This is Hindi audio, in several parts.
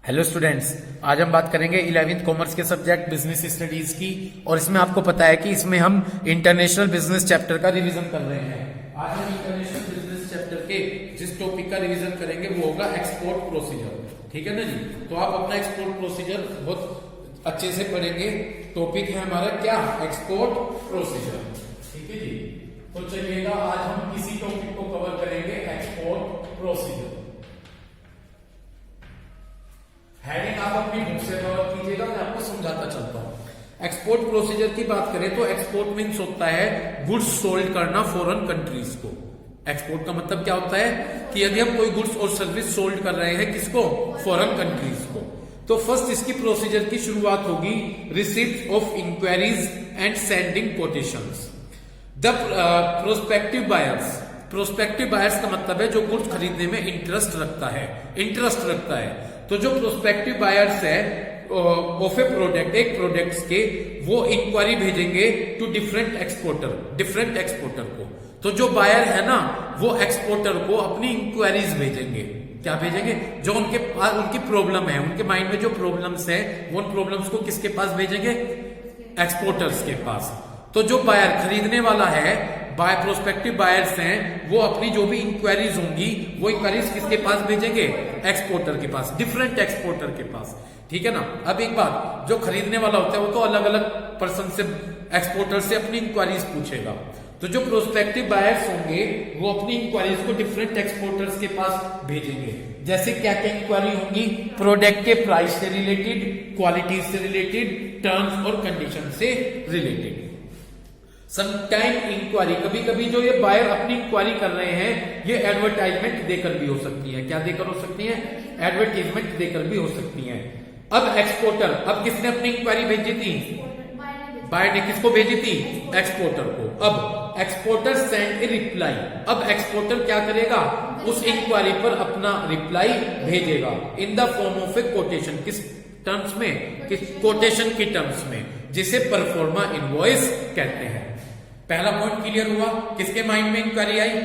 हेलो स्टूडेंट्स, आज हम बात करेंगे 11वीं कॉमर्स के सब्जेक्ट बिजनेस स्टडीज की। और इसमें आपको पता है कि इसमें हम इंटरनेशनल बिजनेस चैप्टर का रिवीजन कर रहे हैं। आज हम इंटरनेशनल बिजनेस चैप्टर के जिस टॉपिक का रिवीजन करेंगे वो होगा एक्सपोर्ट प्रोसीजर। ठीक है ना जी? तो आप अपना एक्सपोर्ट प्रोसीजर बहुत अच्छे से पढ़ेंगे। टॉपिक है हमारा क्या? Export procedure. ठीक है जी? तो चलिएगा, आज हम इसी टॉपिक को कवर करेंगे, एक्सपोर्ट प्रोसीजर। हेडिंग आप अपनी बुक से कवर कीजिएगा, मैं आपको समझाता चलता हूं। एक्सपोर्ट प्रोसीजर की बात करें तो एक्सपोर्ट मीन्स होता है गुड्स सोल्ड करना फॉरेन कंट्रीज को। एक्सपोर्ट का मतलब क्या होता है कि यदि हम कोई गुड्स और सर्विस सोल्ड कर रहे हैं, किसको? फॉरेन कंट्रीज को। तो फर्स्ट इसकी प्रोसीजर की शुरुआत होगी receipt of inquiries and sending quotations. The prospective buyers का मतलब है जो गुड्स खरीदने में इंटरेस्ट रखता है। तो जो प्रोस्पेक्टिव बायर्स है ऑफ ए प्रोडक्ट, एक प्रोडक्ट्स के, वो इंक्वायरी भेजेंगे टू डिफरेंट एक्सपोर्टर को। तो जो बायर है ना, वो एक्सपोर्टर को अपनी इंक्वायरीज भेजेंगे। क्या भेजेंगे? जो उनके पास उनकी प्रॉब्लम है, उनके माइंड में जो प्रॉब्लम्स है, वो उन प्रॉब्लम्स को किसके पास भेजेंगे? एक्सपोर्टर्स के पास। तो जो बायर खरीदने वाला है, प्रोस्पेक्टिव बायर्स हैं, वो अपनी जो भी इंक्वायरीज होंगी वो इंक्वायरीज किसके पास भेजेंगे? एक्सपोर्टर के पास, डिफरेंट एक्सपोर्टर के पास। ठीक है ना? अब एक बात, जो खरीदने वाला होता है वो तो अलग अलग पर्सन से, एक्सपोर्टर से अपनी इंक्वायरीज पूछेगा। तो जो प्रोस्पेक्टिव बायर्स होंगे वो अपनी इंक्वायरीज को डिफरेंट एक्सपोर्टर्स के पास भेजेंगे। जैसे क्या क्या इंक्वायरी होंगी? प्रोडक्ट के प्राइस से रिलेटेड, क्वालिटी से रिलेटेड, टर्म्स और कंडीशन से रिलेटेड। समटाइम इंक्वायरी, कभी कभी जो ये बायर अपनी इंक्वायरी कर रहे हैं, ये एडवर्टाइजमेंट देकर भी हो सकती है। क्या देकर हो सकती है? एडवर्टाइजमेंट देकर भी हो सकती है। अब एक्सपोर्टर, अब किसने अपनी इंक्वायरी भेजी थी? बायर ने। किसको भेजी थी? एक्सपोर्टर को। अब एक्सपोर्टर सेंड ए रिप्लाई। अब एक्सपोर्टर क्या करेगा? उस इंक्वायरी पर अपना रिप्लाई भेजेगा in the form of A quotation. किस टर्म्स में? किस कोटेशन की टर्म्स में, जिसे परफॉर्मा इनवॉइस कहते हैं। पहला पॉइंट क्लियर हुआ? किसके माइंड में इंक्वायरी आई?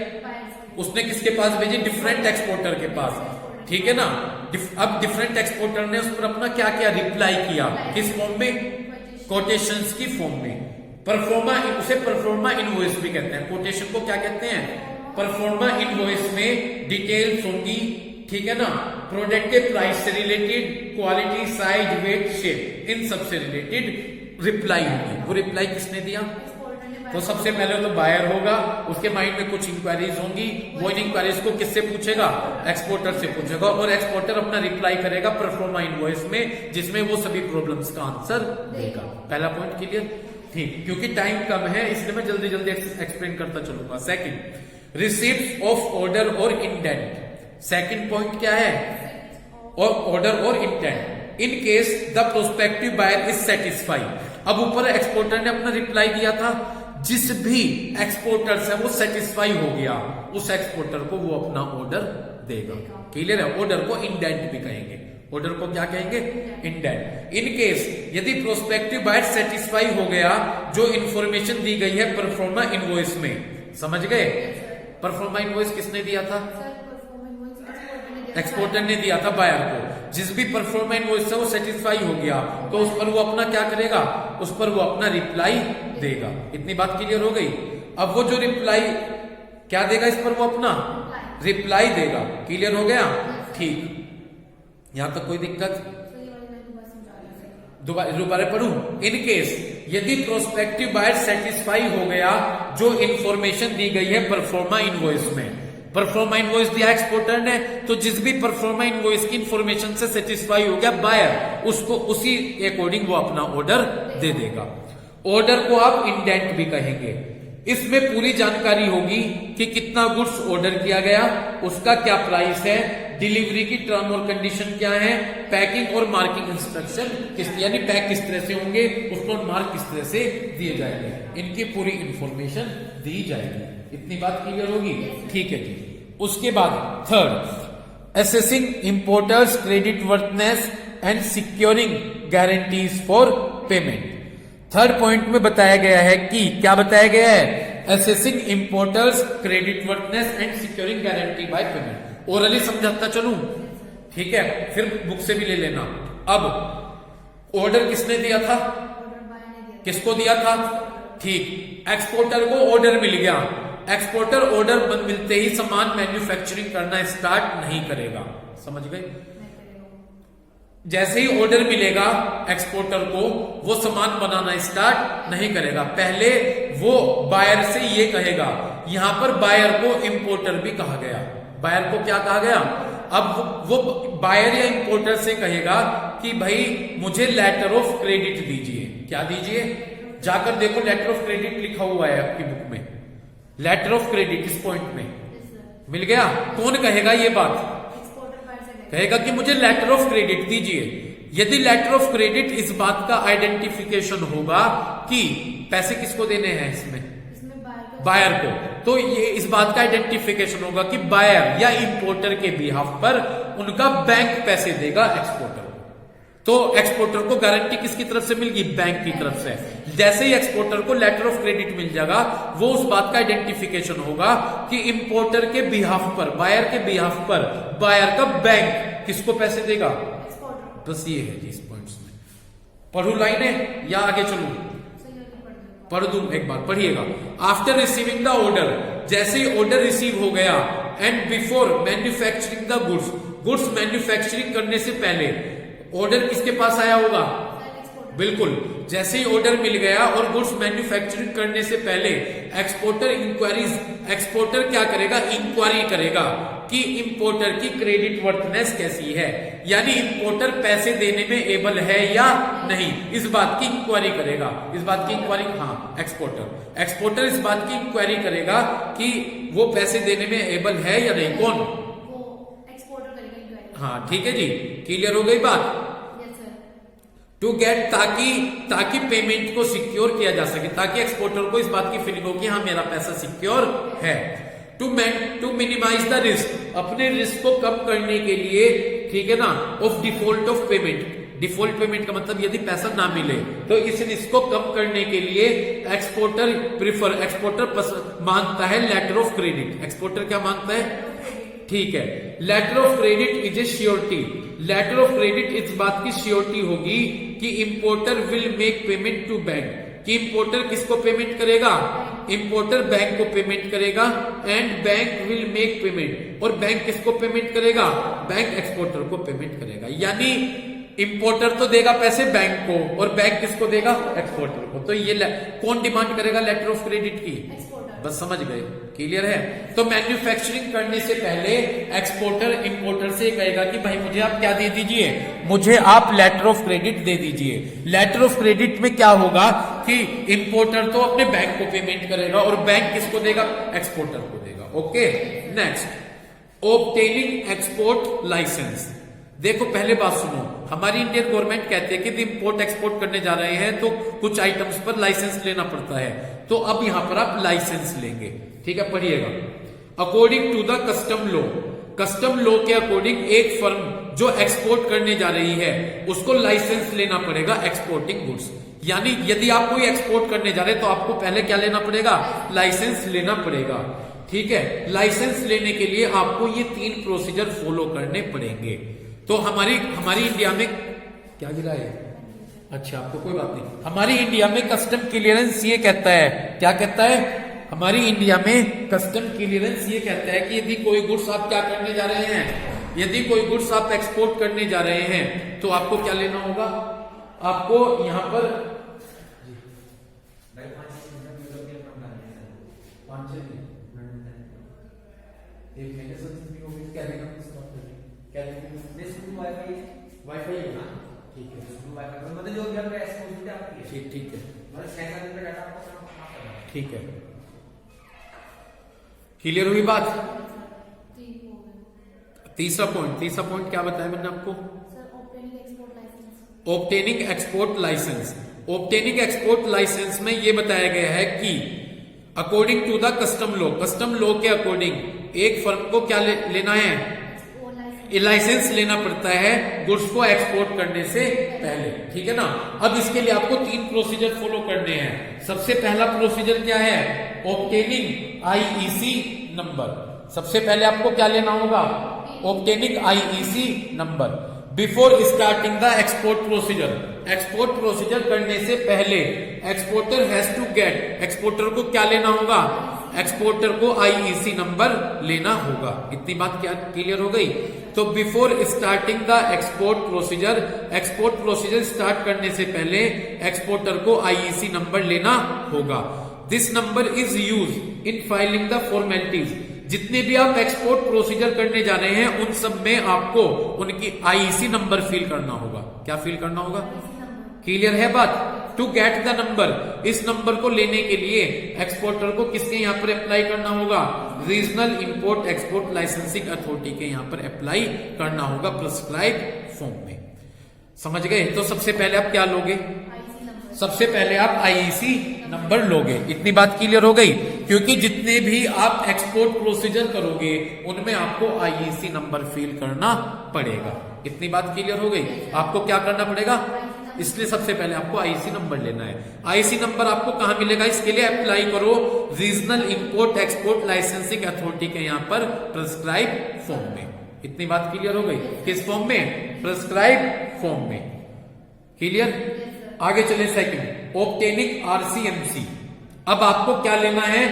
उसने किसके पास भेजी? डिफरेंट एक्सपोर्टर के पास। ठीक है ना? अब डिफरेंट एक्सपोर्टर ने उस पर अपना क्या किया? रिप्लाई किया। किस फॉर्म में? कोटेशंस की फॉर्म में। उसे परफॉर्मा इनवॉइस भी कहते हैं। कोटेशन को क्या कहते हैं? परफॉर्मा इनवॉइस में डिटेल्स होंगी। ठीक है ना? प्रोडक्ट के प्राइस से related, quality, size, weight, shape, इन सब से रिलेटेड रिप्लाई होगी। वो रिप्लाई किसने दिया? तो सबसे पहले तो बायर होगा, उसके माइंड में कुछ इंक्वायरीज होंगी, वो इन इंक्वायरीज को किससे पूछेगा? एक्सपोर्टर से पूछेगा, और एक्सपोर्टर अपना रिप्लाई करेगा परफॉर्मा इनवॉइस में, जिसमें वो सभी प्रॉब्लम्स का आंसर देगा। पहला पॉइंट क्लियर? ठीक, क्योंकि टाइम कम है इसलिए मैं जल्दी जल्दी एक्सप्लेन करता चलूंगा। सेकंड, रिसीप्ट ऑफ ऑर्डर और इंटेंट। सेकंड पॉइंट क्या है? और ऑर्डर और intent. In case the prospective buyer is satisfied. अब ऊपर एक्सपोर्टर ने अपना रिप्लाई दिया था, जिस भी एक्सपोर्टर से वो सेटिस्फाई हो गया, उस एक्सपोर्टर को वो अपना ऑर्डर देगा। क्लियर है? ऑर्डर को इंडेंट भी कहेंगे। ऑर्डर को क्या कहेंगे? इंडेंट। इन केस यदि प्रोस्पेक्टिव बायर सेटिस्फाई हो गया, जो इंफॉर्मेशन दी गई है परफॉर्मा इनवॉइस में। समझ गए? परफॉर्मा इनवॉइस किसने दिया था? एक्सपोर्टर ने दिया था बायर को। जिस भी परफॉर्मा इनवॉइस से वो सेटिस्फाई हो गया, तो उस पर वो अपना क्या करेगा? उस पर वो अपना रिप्लाई देगा। इतनी बात क्लियर हो गई? अब वो जो रिप्लाई क्या देगा? इस पर वो अपना रिप्लाई देगा। क्लियर हो गया? ठीक, यहां तक कोई दिक्कत? दोबारा पढ़ूं? इन केस यदि प्रोस्पेक्टिव बायर सेटिस्फाई हो गया, जो इंफॉर्मेशन दी गई है परफॉर्मा इनवॉइस में, परफॉर्मा इनवॉइस दिया एक्सपोर्टर ने, तो जिस भी परफॉर्मा इनवॉइस की इंफॉर्मेशन से सेटिस्फाई हो गया बायर, उसको उसी अकॉर्डिंग वो अपना ऑर्डर दे देगा। ऑर्डर को आप इंडेंट भी कहेंगे। इसमें पूरी जानकारी होगी कि कितना गुड्स ऑर्डर किया गया, उसका क्या प्राइस है, डिलीवरी की टर्म और कंडीशन क्या है, पैकिंग और मार्किंग इंस्ट्रक्शन किस, यानी पैक किस तरह से होंगे, उसको मार्क किस तरह से दिए जाएंगे, इनकी पूरी इंफॉर्मेशन दी जाएगी। इतनी बात क्लियर होगी? ठीक है जी। उसके बाद third, assessing importers credit वर्थनेस and securing guarantees for payment. Third point में बताया गया है कि क्या बताया गया है? Assessing importers credit वर्थनेस and securing guarantee by payment. Orally समझाता चलूं? ठीक है, फिर बुक से भी ले लेना। अब ऑर्डर किसने दिया था? किसको दिया था? ठीक, एक्सपोर्टर को ऑर्डर मिल गया। एक्सपोर्टर ऑर्डर मिलते ही सामान मैन्युफैक्चरिंग करना स्टार्ट नहीं करेगा, समझ गए? जैसे ही ऑर्डर मिलेगा एक्सपोर्टर को, वो सामान बनाना स्टार्ट नहीं करेगा। पहले वो बायर से ये कहेगा, यहां पर बायर को इंपोर्टर भी कहा गया। बायर को क्या कहा गया? अब वो बायर या इंपोर्टर से कहेगा कि भाई मुझे लेटर ऑफ क्रेडिट दीजिए। क्या दीजिए? जाकर देखो, लेटर ऑफ क्रेडिट लिखा हुआ है आपकी बुक में। लेटर ऑफ क्रेडिट इस पॉइंट में मिल गया। कौन कहेगा ये बात? कहेगा कि मुझे लेटर ऑफ क्रेडिट दीजिए। यदि लेटर ऑफ क्रेडिट इस बात का आइडेंटिफिकेशन होगा कि पैसे किसको देने हैं, इसमें बायर को, तो ये इस बात का आइडेंटिफिकेशन होगा कि बायर या इंपोर्टर के बिहाफ पर उनका बैंक पैसे देगा एक्सपोर्टर को। तो एक्सपोर्टर को गारंटी किसकी तरफ से मिलेगी? बैंक की तरफ से। जैसे ही एक्सपोर्टर को लेटर ऑफ क्रेडिट मिल जाएगा, वो उस बात का आइडेंटिफिकेशन होगा कि इंपोर्टर के बिहाफ पर, बायर के बिहाफ पर बायर का बैंक किसको पैसे देगा? बस ये है जी इस पॉइंट्स में। पढ़ू लाइनें या आगे चलूं? पढ़ दूं, एक बार पढ़िएगा। आफ्टर रिसीविंग द ऑर्डर, जैसे ही ऑर्डर रिसीव हो गया, and before manufacturing the goods, goods manufacturing करने से पहले ऑर्डर किसके पास आया होगा? बिल्कुल, जैसे ही ऑर्डर मिल गया और गुड्स मैन्युफैक्चरिंग करने से पहले एक्सपोर्टर इंक्वायरीज, एक्सपोर्टर क्या करेगा? इंक्वायरी करेगा कि इंपोर्टर की क्रेडिट वर्थनेस कैसी है, यानी इंपोर्टर पैसे देने में एबल है या नहीं, इस बात की इंक्वायरी करेगा। इस बात की इंक्वायरी, हाँ, एक्सपोर्टर इस बात की इंक्वायरी करेगा कि वो पैसे देने में एबल है या नहीं। कौन? हाँ, ठीक है जी, क्लियर हो गई बात? टू गेट, ताकि पेमेंट को सिक्योर किया जा सके, ताकि एक्सपोर्टर को इस बात की फीलिंग हो कि हाँ मेरा पैसा सिक्योर है। टू मिनिमाइज द रिस्क, अपने रिस्क को कम करने के लिए, ठीक है ना, of default of payment. Default payment का मतलब यदि पैसा ना मिले तो इस रिस्क को कम करने के लिए एक्सपोर्टर मांगता है लेटर ऑफ क्रेडिट। एक्सपोर्टर क्या मांगता है? ठीक है, letter of credit is a surety. Letter of credit इस बात की श्योरिटी होगी कि importer will make payment to bank, कि इंपोर्टर किसको पेमेंट करेगा? इंपोर्टर बैंक को पेमेंट करेगा, and bank will make payment, और बैंक किसको पेमेंट करेगा? बैंक एक्सपोर्टर को पेमेंट करेगा। यानी इंपोर्टर तो देगा पैसे बैंक को, और बैंक किसको देगा? एक्सपोर्टर को। तो ये कौन डिमांड करेगा लेटर ऑफ क्रेडिट की? बस समझ गए, क्लियर है? तो मैन्युफैक्चरिंग करने से पहले एक्सपोर्टर इंपोर्टर से कहेगा कि भाई मुझे आप क्या दे दीजिए? मुझे आप लेटर ऑफ क्रेडिट दे दीजिए। लेटर ऑफ क्रेडिट में क्या होगा कि इंपोर्टर तो अपने बैंक को पेमेंट करेगा, और बैंक किसको देगा? एक्सपोर्टर को देगा। Okay, next, obtaining export licence. देखो पहले बात सुनो, हमारी इंडियन गवर्नमेंट कहती है कि इंपोर्ट एक्सपोर्ट करने जा रहे हैं तो कुछ आइटम्स पर लाइसेंस लेना पड़ता है। तो अब यहां पर आप लाइसेंस लेंगे, ठीक है, पढ़िएगा। According to the custom law, custom law के अकॉर्डिंग एक फर्म जो एक्सपोर्ट करने जा रही है उसको लाइसेंस लेना पड़ेगा एक्सपोर्टिंग गुड्स। यानी यदि आप कोई एक्सपोर्ट करने जा रहे हैं तो आपको पहले क्या लेना पड़ेगा? लाइसेंस लेना पड़ेगा, ठीक है। लाइसेंस लेने के लिए आपको ये 3 प्रोसीजर फॉलो करने पड़ेंगे। तो हमारी इंडिया में क्या जिला है? अच्छा, आपको कोई बात नहीं। हमारी इंडिया में कस्टम क्लियरेंस ये कहता है, क्या कहता है? हमारी इंडिया में कस्टम क्लियरेंस ये कहता है कि यदि कोई गुड्स आप क्या करने जा रहे हैं, यदि कोई गुड्स आप एक्सपोर्ट करने जा रहे हैं तो आपको क्या लेना होगा? आपको यहां पर वाईफाई है ना, ठीक है, मतलब जो भी आपका एक्सपोर्ट आपकी है, ठीक है, मतलब 6 दिन का डाटा आपको, ठीक है, क्लियर हुई बात? तीसरा पॉइंट क्या बताया मैंने आपको? Obtaining export licence. Obtaining export licence में यह बताया गया है कि according to the custom law, custom law के अकॉर्डिंग एक फर्म को क्या लेना है? लाइसेंस लेना पड़ता है गुड्स को एक्सपोर्ट करने से पहले, ठीक है ना। अब इसके लिए आपको 3 प्रोसीजर फॉलो करने हैं। सबसे पहला प्रोसीजर क्या है? Obtaining IEC number. सबसे पहले आपको क्या लेना होगा? Obtaining IEC number before starting the export procedure. Export procedure करने से पहले exporter has to get, exporter को क्या लेना होगा? एक्सपोर्टर को आईईसी नंबर लेना होगा। इतनी बात क्या क्लियर हो गई? तो before starting the export procedure, export procedure start करने से पहले एक्सपोर्टर को आईईसी नंबर लेना होगा। This number is use in filing the formalities. जितने भी आप एक्सपोर्ट प्रोसीजर करने जा रहे हैं उन सब में आपको उनकी आईईसी नंबर फिल करना होगा। क्या फिल करना होगा? क्लियर है बात? टू गेट द नंबर, इस नंबर को लेने के लिए एक्सपोर्टर को किसके यहां पर अप्लाई करना होगा? Regional import export licensing authority के यहां पर अप्लाई करना होगा प्रिस्क्राइब फॉर्म में। समझ गए? तो सबसे पहले आप क्या लोगे? सबसे पहले आप आईईसी नंबर लोगे। इतनी बात क्लियर हो गई? क्योंकि जितने भी आप एक्सपोर्ट प्रोसीजर करोगे उनमें आपको आईईसी नंबर फिल करना पड़ेगा। इतनी बात क्लियर हो गई? आपको क्या करना पड़ेगा? इसलिए सबसे पहले आपको आईईसी नंबर लेना है। आईईसी नंबर आपको कहां मिलेगा? इसके लिए अप्लाई करो regional import export licensing authority के यहां पर प्रिस्क्राइब फॉर्म में। इतनी बात क्लियर हो गई? किस फॉर्म में? प्रिस्क्राइब फॉर्म में। क्लियर? आगे चले सेकंड, ऑब्टेनिंग आरसीएमसी। अब आपको क्या लेना है?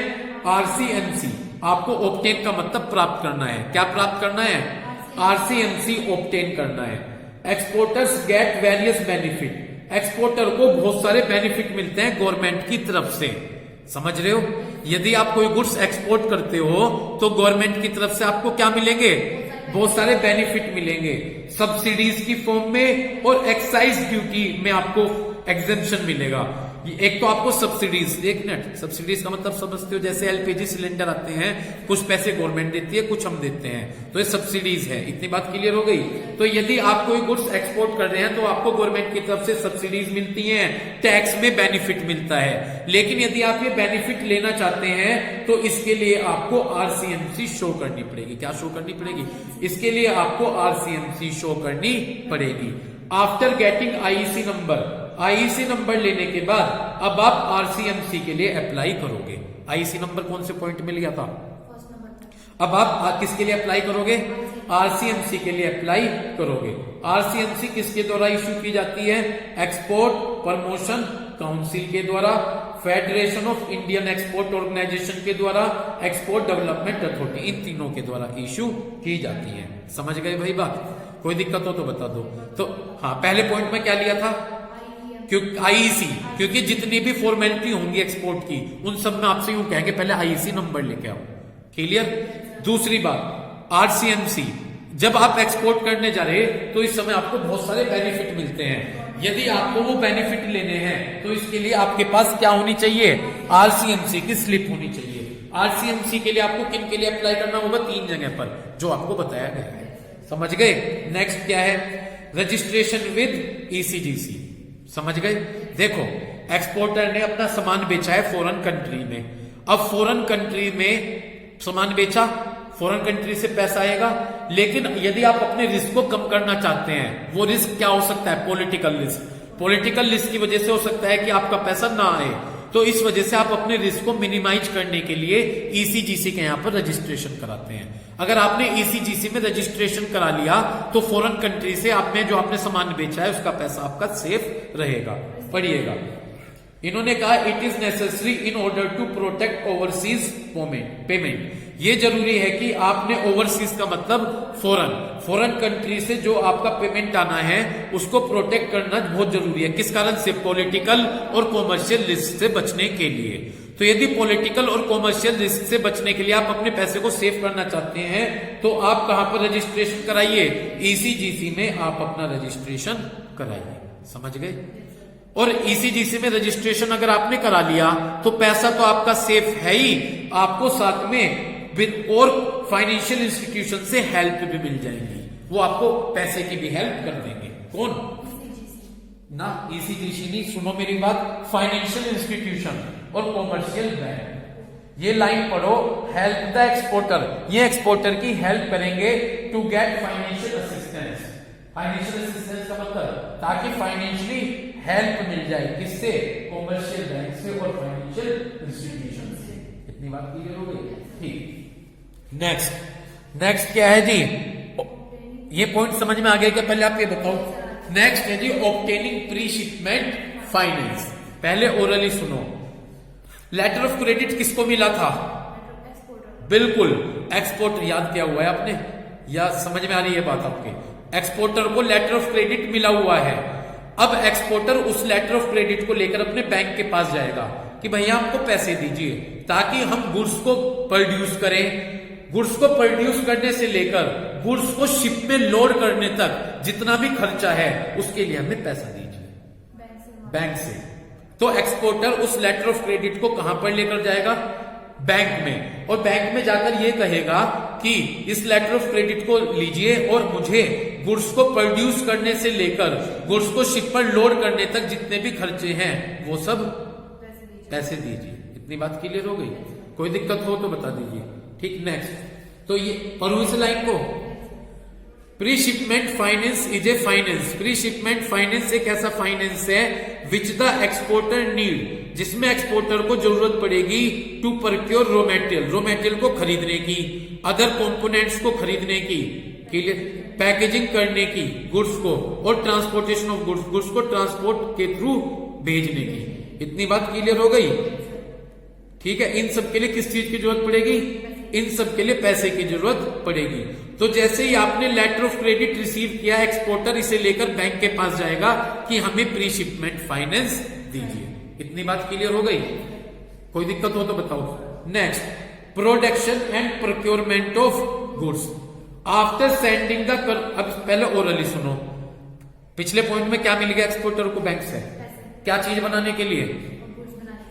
आरसीएमसी। आपको ऑब्टेन का मतलब प्राप्त करना है। क्या प्राप्त करना है? आरसीएमसी ऑब्टेन करना है। Exporters get various benefit. Exporter को बहुत सारे बेनिफिट मिलते हैं गवर्नमेंट की तरफ से। समझ रहे हो? यदि आप कोई गुड्स एक्सपोर्ट करते हो तो गवर्नमेंट की तरफ से आपको क्या मिलेंगे? बहुत सारे बेनिफिट मिलेंगे, सब्सिडीज की फॉर्म में और एक्साइज ड्यूटी में आपको एग्जेम्पशन मिलेगा। एक तो आपको सब्सिडीज, एक मिनट, सब्सिडीज का मतलब समझते हो? जैसे एलपीजी सिलेंडर आते हैं, कुछ पैसे गवर्नमेंट देती है, कुछ हम देते हैं, तो ये सब्सिडीज है। इतनी बात क्लियर हो गई? तो यदि आप कोई गुड्स एक्सपोर्ट कर रहे हैं तो आपको गवर्नमेंट की तरफ से सब्सिडीज मिलती हैं, टैक्स में बेनिफिट मिलता है। लेकिन यदि आप ये बेनिफिट लेना चाहते हैं तो इसके लिए आपको आरसीएमसी शो करनी पड़ेगी। क्या शो करनी पड़ेगी? इसके लिए आपको आरसीएमसी शो करनी पड़ेगी। After getting IEC number, IEC number लेने के बाद अब आप आरसीएमसी के लिए अप्लाई करोगे। आईईसी नंबर कौन से पॉइंट में लिया था? अब आप किसके लिए अप्लाई करोगे? आरसीएमसी के लिए अप्लाई करोगे। आरसीएमसी किसके द्वारा इश्यू की जाती है? एक्सपोर्ट प्रमोशन काउंसिल के द्वारा, federation of Indian export organization के द्वारा, एक्सपोर्ट डेवलपमेंट अथॉरिटी, इन तीनों के द्वारा इश्यू की जाती है। समझ गए भाई बात? कोई दिक्कत हो तो बता दो। तो हाँ, पहले पॉइंट में क्या लिया था? क्योंकि आईईसी, क्योंकि जितनी भी फॉर्मेलिटी होंगी एक्सपोर्ट की उन सब में आपसे यूं कहेंगे पहले आईईसी नंबर लेके आओ। क्लियर? दूसरी बात, आरसीएमसी, जब आप एक्सपोर्ट करने जा रहे तो इस समय आपको बहुत सारे बेनिफिट मिलते हैं। यदि आपको वो बेनिफिट लेने हैं तो इसके लिए आपके पास क्या होनी चाहिए? आरसीएमसी की स्लिप होनी चाहिए। आरसीएमसी के लिए आपको किन के लिए अप्लाई करना होगा? 3 जगह पर, जो आपको बताया गया है। समझ गए? नेक्स्ट क्या है? Registration with ECGC. समझ गए? देखो, एक्सपोर्टर ने अपना सामान बेचा है फॉरेन कंट्री में। अब फॉरेन कंट्री में सामान बेचा, फॉरेन कंट्री से पैसा आएगा, लेकिन यदि आप अपने रिस्क को कम करना चाहते हैं, वो रिस्क क्या हो सकता है? Political risk. पॉलिटिकल रिस्क की वजह से हो सकता है कि आपका पैसा ना आए, तो इस वजह से आप अपने रिस्क को मिनिमाइज करने के लिए ईसीजीसी के यहां पर रजिस्ट्रेशन कराते हैं। अगर आपने ईसीजीसी में रजिस्ट्रेशन करा लिया तो फॉरेन कंट्री से आपने जो आपने सामान बेचा है उसका पैसा आपका सेफ रहेगा। पढ़िएगा, इन्होंने कहा it is necessary in order to protect overseas payment. ये जरूरी है कि आपने ओवरसीज का मतलब फॉरेन कंट्री से जो आपका पेमेंट आना है उसको प्रोटेक्ट करना बहुत जरूरी है। किस कारण से? पॉलिटिकल और कॉमर्शियल रिस्क से बचने के लिए। तो यदि पॉलिटिकल और कॉमर्शियल रिस्क से बचने के लिए आप अपने पैसे को सेव करना चाहते हैं तो आप कहां पर रजिस्ट्रेशन कराइए? ईसीजीसी में आप अपना रजिस्ट्रेशन कराइए। समझ गए? और ईसीजीसी में रजिस्ट्रेशन अगर आपने करा लिया तो पैसा तो आपका सेफ है ही, आपको साथ में और फाइनेंशियल इंस्टीट्यूशन से हेल्प भी मिल जाएगी। वो आपको पैसे की भी हेल्प कर देंगे। कौन? ना ईसीजीसी नहीं, सुनो मेरी बात, फाइनेंशियल इंस्टीट्यूशन और कॉमर्शियल बैंक। ये लाइन पढ़ो, हेल्प द एक्सपोर्टर, ये एक्सपोर्टर की हेल्प करेंगे to get financial assistance. Financial assistance का मतलब ताकि फाइनेंशियली हेल्प मिल जाए, किससे? कॉमर्शियल बैंक से और फाइनेंशियल इंस्टीट्यूशन से। इतनी बात क्लियर हो गई? ठीक। नेक्स्ट क्या है जी? ये पॉइंट समझ में आ गया क्या? पहले आप ये बताओ। नेक्स्ट है जी ऑब्टेनिंग प्री शिपमेंट फाइनेंस। पहले ओरली सुनो। लेटर ऑफ क्रेडिट किसको मिला था? बिल्कुल, एक्सपोर्टर। याद किया हुआ है आपने या समझ में आ रही है बात आपके? एक्सपोर्टर को लेटर ऑफ क्रेडिट मिला हुआ है। अब एक्सपोर्टर उस लेटर ऑफ क्रेडिट को लेकर अपने बैंक के पास जाएगा कि भैया हमको पैसे दीजिए ताकि हम गुड्स को प्रोड्यूस करें। गुड्स को प्रोड्यूस करने से लेकर गुड्स को शिप में लोड करने तक जितना भी खर्चा है उसके लिए हमें पैसा दीजिए बैंक से। तो एक्सपोर्टर उस लेटर ऑफ क्रेडिट को कहां पर लेकर जाएगा? बैंक में। और बैंक में जाकर ये कहेगा कि इस लेटर ऑफ क्रेडिट को लीजिए और मुझे गुड्स को प्रोड्यूस करने से लेकर गुड्स को शिप पर लोड करने तक जितने भी खर्चे हैं वो सब पैसे दीजिए। इतनी बात क्लियर हो गई? कोई दिक्कत हो तो बता दीजिए। ठीक, नेक्स्ट। तो ये पढ़ू इस लाइन को। Pre shipment finance is a finance. Pre shipment finance एक ऐसा फाइनेंस है विच द एक्सपोर्टर नीड, जिसमें एक्सपोर्टर को जरूरत पड़ेगी to procure raw material, raw material को खरीदने की, अदर कंपोनेंट्स को खरीदने की, पैकेजिंग करने की गुड्स को, और ट्रांसपोर्टेशन ऑफ गुड्स, गुड्स को ट्रांसपोर्ट के थ्रू भेजने की। इतनी बात क्लियर हो गई? ठीक है। इन सब के लिए किस चीज की जरूरत पड़ेगी? इन सब के लिए पैसे की जरूरत पड़ेगी। तो जैसे ही आपने लेटर ऑफ क्रेडिट रिसीव किया, एक्सपोर्टर इसे लेकर बैंक के पास जाएगा कि हमें प्री शिपमेंट फाइनेंस दीजिए। इतनी बात क्लियर हो गई? कोई दिक्कत हो तो बताओ। Next, production and procurement of goods after sending the. अब पहले ओरली सुनो। पिछले पॉइंट में क्या मिल गया एक्सपोर्टर को बैंक से? क्या चीज बनाने के लिए?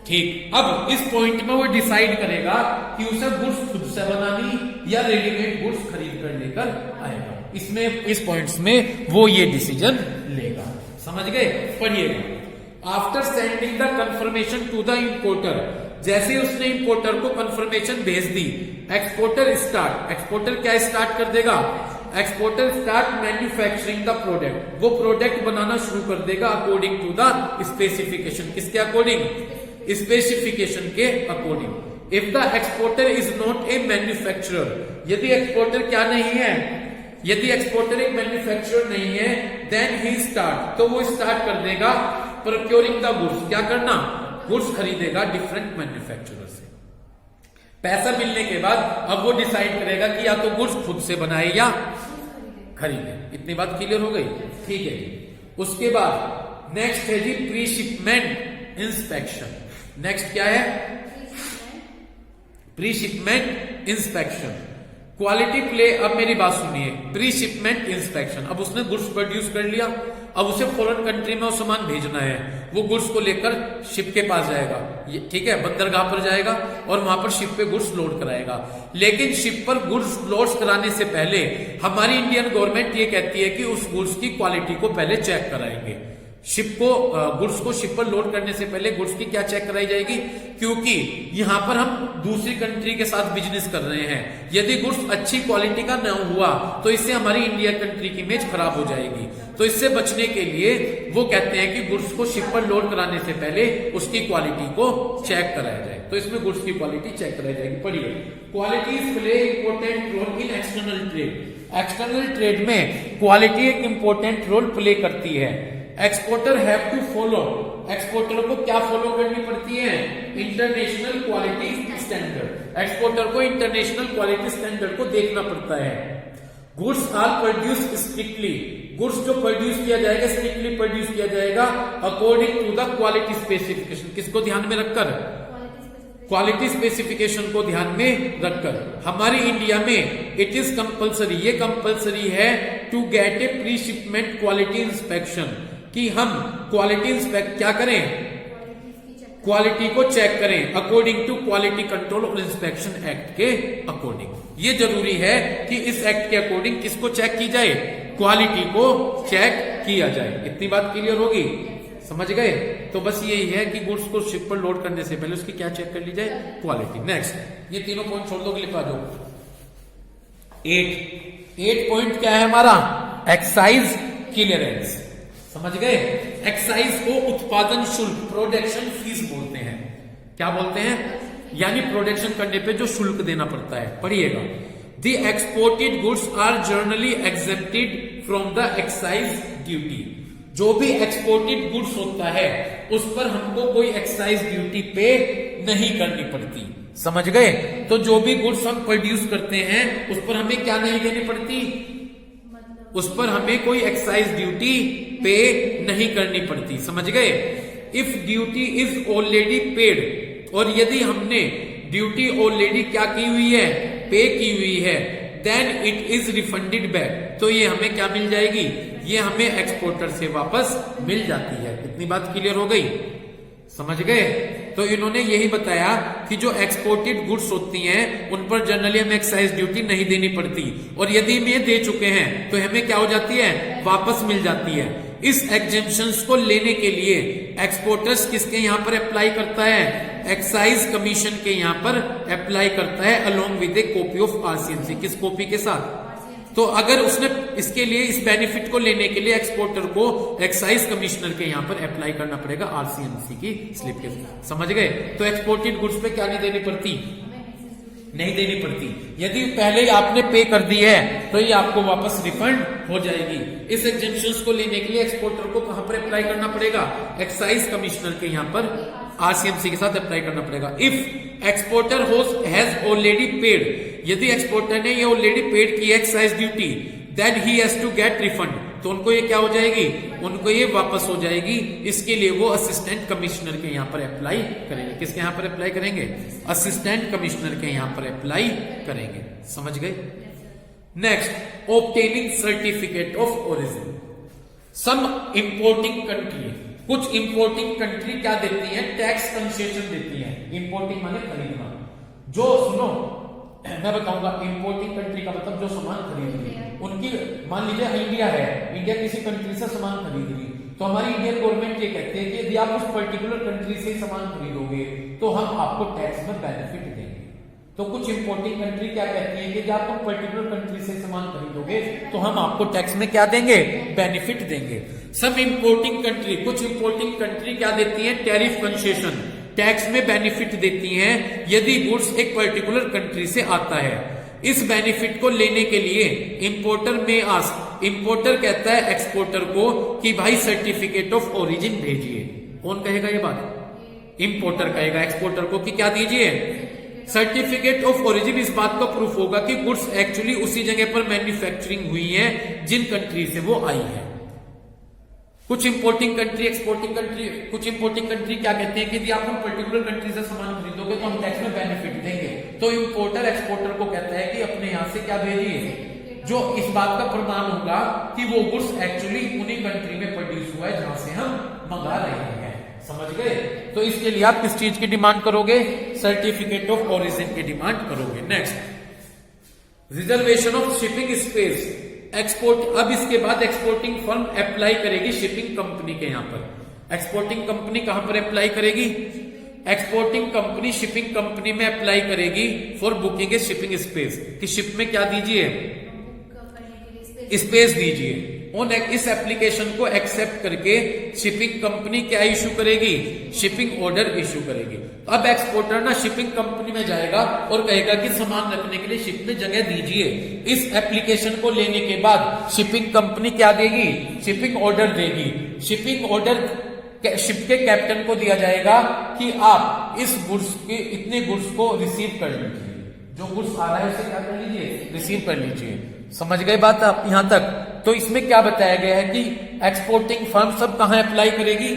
ठीक। अब इस पॉइंट में वो डिसाइड करेगा कि उसे गुड्स खुद से बनानी या रेडीमेड गुड्स खरीद कर लेकर आएगा। इसमें इस पॉइंट्स में वो ये डिसीजन लेगा। समझ गए? पढ़िएगा। After sending the confirmation to the importer, जैसे उसने इंपोर्टर को कंफर्मेशन भेज दी, एक्सपोर्टर क्या स्टार्ट कर देगा? Exporter start manufacturing the product. वो प्रोडक्ट बनाना शुरू कर देगा अकॉर्डिंग टू द स्पेसिफिकेशन। किसके अकॉर्डिंग? स्पेसिफिकेशन के according. If the exporter is not a manufacturer, यदि एक्सपोर्टर क्या नहीं है, यदि एक्सपोर्टर एक मैन्युफैक्चरर नहीं है, देन ही स्टार्ट, तो वो स्टार्ट कर देगा प्रोक्योरिंग द गुड्स। क्या करना? गुड्स खरीदेगा डिफरेंट मैन्युफैक्चरर से। पैसा मिलने के बाद अब वो डिसाइड करेगा कि या तो गुड्स खुद से बनाए या खरीदे। इतनी बात क्लियर हो गई? ठीक है जी। उसके बाद नेक्स्ट है जी प्री शिपमेंट इंस्पेक्शन। नेक्स्ट क्या है? Pre shipment inspection. Quality play. अब मेरी बात सुनिए। प्री शिपमेंट इंस्पेक्शन, अब उसने गुड्स प्रोड्यूस कर लिया, अब उसे फॉरेन कंट्री में वो सामान भेजना है। वो गुड्स को लेकर शिप के पास जाएगा, ठीक है, बंदरगाह पर जाएगा और वहां पर शिप पे गुड्स लोड कराएगा। लेकिन शिप पर गुड्स लोड कराने से पहले हमारी इंडियन गवर्नमेंट ये कहती है कि उस गुड्स की क्वालिटी को पहले चेक कराएंगे। शिप को गुड्स को शिप पर लोड करने से पहले गुड्स की क्या चेक कराई जाएगी? क्योंकि यहां पर हम दूसरी कंट्री के साथ बिजनेस कर रहे हैं। यदि गुड्स अच्छी क्वालिटी का न हुआ तो इससे हमारी इंडिया कंट्री की इमेज खराब हो जाएगी। तो इससे बचने के लिए वो कहते हैं कि गुड्स को शिप पर लोड कराने से पहले उसकी क्वालिटी को चेक कराया जाए। तो इसमें गुड्स की क्वालिटी चेक कराई जाएगी। पढ़िए। Qualities play important role in external trade. External trade में क्वालिटी एक इंपॉर्टेंट रोल प्ले करती है। Exporter have to follow, exporter को क्या फॉलो करनी पड़ती है? International quality standard. एक्सपोर्टर को इंटरनेशनल क्वालिटी स्टैंडर्ड को देखना पड़ता है। Goods are produce strictly, goods जो प्रोड्यूस किया जाएगा स्ट्रिक्टली प्रोड्यूस किया जाएगा according to the quality specification. किसको ध्यान में रखकर? क्वालिटी स्पेसिफिकेशन को ध्यान में रखकर। हमारी इंडिया में इट इज कंपल्सरी, ये कंपल्सरी है to get a pre shipment quality inspection, कि हम क्वालिटी इंस्पेक्ट क्या करें? क्वालिटी को चेक करें अकॉर्डिंग टू क्वालिटी कंट्रोल और इंस्पेक्शन एक्ट के अकॉर्डिंग। ये जरूरी है कि इस एक्ट के अकॉर्डिंग किसको चेक की जाए? क्वालिटी को चेक किया जाए। इतनी बात क्लियर होगी? समझ गए? तो बस यही है कि गुड्स को शिप पर लोड करने से पहले उसकी क्या चेक कर ली जाए? क्वालिटी। नेक्स्ट, ये तीनों पॉइंट छोड़ दो, लिखा दो। 8 पॉइंट क्या है हमारा? Excise clearance. समझ गए? एक्साइज को उत्पादन शुल्क, प्रोडक्शन फीस बोलते हैं। क्या बोलते हैं? यानी प्रोडक्शन करने पे जो शुल्क देना पड़ता है। पढ़िएगा। The exported goods are generally exempted from the excise duty. जो भी एक्सपोर्टेड गुड्स होता है उस पर हमको कोई एक्साइज ड्यूटी पे नहीं करनी पड़ती। समझ गए? तो जो भी गुड्स हम प्रोड्यूस करते हैं उस पर हमें क्या नहीं देनी पड़ती, उस पर हमें कोई एक्साइज ड्यूटी पे नहीं करनी पड़ती। समझ गए? If duty is already paid, और यदि हमने ड्यूटी ऑलरेडी क्या की हुई है, पे की हुई है, then it is refunded back, तो ये हमें क्या मिल जाएगी, ये हमें एक्सपोर्टर से वापस मिल जाती है। इतनी बात क्लियर हो गई? समझ गए? तो इन्होंने यही बताया कि जो एक्सपोर्टेड गुड्स होती हैं उन पर जनरली हमें एक्साइज ड्यूटी नहीं देनी पड़ती, और यदि हम ये दे चुके हैं तो हमें क्या हो जाती है, वापस मिल जाती है। इस एग्जेम्पशंस को लेने के लिए एक्सपोर्टर्स किसके यहां पर अप्लाई करता है, एक्साइज कमीशन के यहां पर अप्लाई करता है along with A copy of RCMC. किस कॉपी के साथ? तो अगर उसने इसके लिए, इस बेनिफिट को लेने के लिए एक्सपोर्टर को एक्साइज कमिश्नर के यहां पर अप्लाई करना पड़ेगा आरसीएमसी की स्लिप के साथ। समझ गए? तो एक्सपोर्टेड गुड्स पे क्या नहीं देनी पड़ती, नहीं देनी पड़ती। यदि पहले ही आपने पे कर दी है तो ये आपको वापस रिफंड हो जाएगी। इस एग्जेम्पशंस को लेने के लिए एक्सपोर्टर को कहां पर अप्लाई करना पड़ेगा, एक्साइज कमिश्नर के यहां पर आरसीएमसी के साथ अप्लाई करना पड़ेगा। If exporter has already paid, यदि एक्सपोर्टर ने ये ऑलरेडी पेड की excise duty, then he has to get refund, तो उनको ये क्या हो जाएगी, उनको ये वापस हो जाएगी। इसके लिए वो असिस्टेंट कमिश्नर के यहां पर अप्लाई करेंगे। किसके यहां पर अप्लाई करेंगे, असिस्टेंट कमिश्नर के यहां पर अप्लाई करेंगे। समझ गए? Next, obtaining certificate of origin. Some importing country, कुछ इंपोर्टिंग कंट्री क्या देती है, टैक्स कंसेशन देती है। इंपोर्टिंग माने खरीदना। जो सुनो मैं बताऊंगा, इंपोर्टिंग कंट्री का मतलब जो सामान खरीद रही है उनकी, मान लीजिए इंडिया है, इंडिया किसी कंट्री से सामान खरीद रही, तो हमारी इंडियन गवर्नमेंट ये कहती है कि यदि आप उस पर्टिकुलर कंट्री से सामान खरीदोगे तो हम आपको टैक्स में बेनिफिट देंगे। तो कुछ इंपोर्टिंग कंट्री क्या कहती है कि जब आप उस पर्टिकुलर कंट्री से सामान खरीदोगे तो हम आपको टैक्स में क्या देंगे, बेनिफिट देंगे। सम इंपोर्टिंग कंट्री, कुछ इंपोर्टिंग कंट्री क्या देती है, टैरिफ कंसेशन, टैक्स में बेनिफिट देती हैं यदि गुड्स एक पर्टिकुलर कंट्री से आता है। इस बेनिफिट को लेने के लिए इंपोर्टर में आस्क, इंपोर्टर कहता है एक्सपोर्टर को कि भाई सर्टिफिकेट ऑफ ओरिजिन भेजिए। कौन कहेगा ये बात, इंपोर्टर कहेगा एक्सपोर्टर को कि क्या दीजिए, सर्टिफिकेट ऑफ ओरिजिन। इस बात का प्रूफ होगा कि गुड्स एक्चुअली उसी जगह पर मैन्युफैक्चरिंग हुई है जिन कंट्री से वो आई है। कुछ इंपोर्टिंग कंट्री, एक्सपोर्टिंग कंट्री, कुछ इंपोर्टिंग कंट्री क्या कहते हैं कि यदि आप हम पर्टिकुलर कंट्री से सामान खरीदोगे तो हम टैक्स में बेनिफिट देंगे। तो इंपोर्टर एक्सपोर्टर को कहता है कि अपने यहां से क्या भेजिए, जो इस बात का प्रमाण होगा कि वो गुड्स एक्चुअली उन्हीं कंट्री में प्रोड्यूस हुआ है जहां से हम मंगा रहे हैं। समझ गए? तो इसके लिए आप किस चीज की डिमांड करोगे, सर्टिफिकेट ऑफ ओरिजिन की डिमांड करोगे। Next, reservation of shipping space. Export, अब इसके बाद एक्सपोर्टिंग फर्म अप्लाई करेगी शिपिंग कंपनी के यहां पर। एक्सपोर्टिंग कंपनी कहां पर अप्लाई करेगी, एक्सपोर्टिंग कंपनी शिपिंग कंपनी में अप्लाई करेगी for booking A shipping space, कि शिप में क्या दीजिए, स्पेस दीजिए। उन इस एप्लीकेशन को एक्सेप्ट करके शिपिंग कंपनी क्या इशू करेगी, शिपिंग ऑर्डर इशू करेगी। अब एक्सपोर्टर ना शिपिंग कंपनी में जाएगा और कहेगा कि सामान रखने के लिए शिप में जगह दीजिए। इस एप्लीकेशन को लेने के बाद शिपिंग कंपनी क्या देगी, शिपिंग ऑर्डर देगी। शिपिंग ऑर्डर शिप के कैप्टन को दिया जाएगा कि आप इस गुड्स के इतने गुड्स को रिसीव कर लीजिए, जो गुड्स आ रहा है उसे क्या कर लीजिए, रिसीव कर लीजिए। समझ गए बात आप यहां तक? तो इसमें क्या बताया गया है कि एक्सपोर्टिंग फर्म सब कहां अप्लाई करेगी,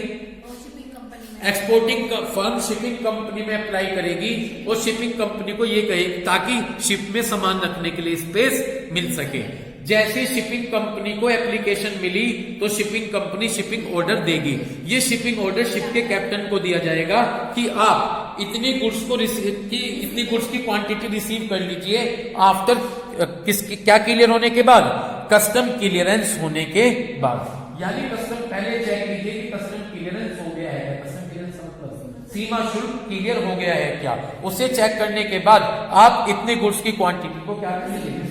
एक्सपोर्टिंग फर्म शिपिंग कंपनी में अप्लाई करेगी और शिपिंग कंपनी को ये कहेगी ताकि शिप में सामान रखने के लिए स्पेस मिल सके। जैसे शिपिंग कंपनी को एप्लीकेशन मिली तो शिपिंग कंपनी शिपिंग ऑर्डर देगी। ये शिपिंग ऑर्डर शिप के कैप्टन को दिया जाएगा कि आप इतनी गुड्स को इतनी गुड्स की क्वांटिटी रिसीव कर लीजिए आफ्टर क्या क्लियर होने के बाद, कस्टम क्लियरेंस होने के बाद। यानी कस्टम पहले चेक कीजिए कि कस्टम क्लियरेंस हो गया है, कस्टम क्लियरेंस मतलब सीमा शुल्क क्लियर हो गया है क्या, उसे चेक करने के बाद आप इतने गुड्स की क्वांटिटी को क्या कर लीजिए,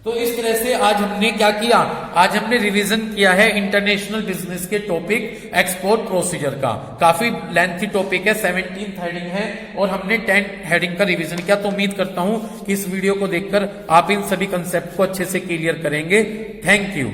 तो इस तरह से आज हमने क्या किया, आज हमने रिवीजन किया है इंटरनेशनल बिजनेस के टॉपिक एक्सपोर्ट प्रोसीजर का। काफी लेंथी टॉपिक है, 17th हेडिंग है और हमने 10th हेडिंग का रिवीजन किया। तो उम्मीद करता हूं कि इस वीडियो को देखकर आप इन सभी कंसेप्ट को अच्छे से क्लियर करेंगे। Thank you.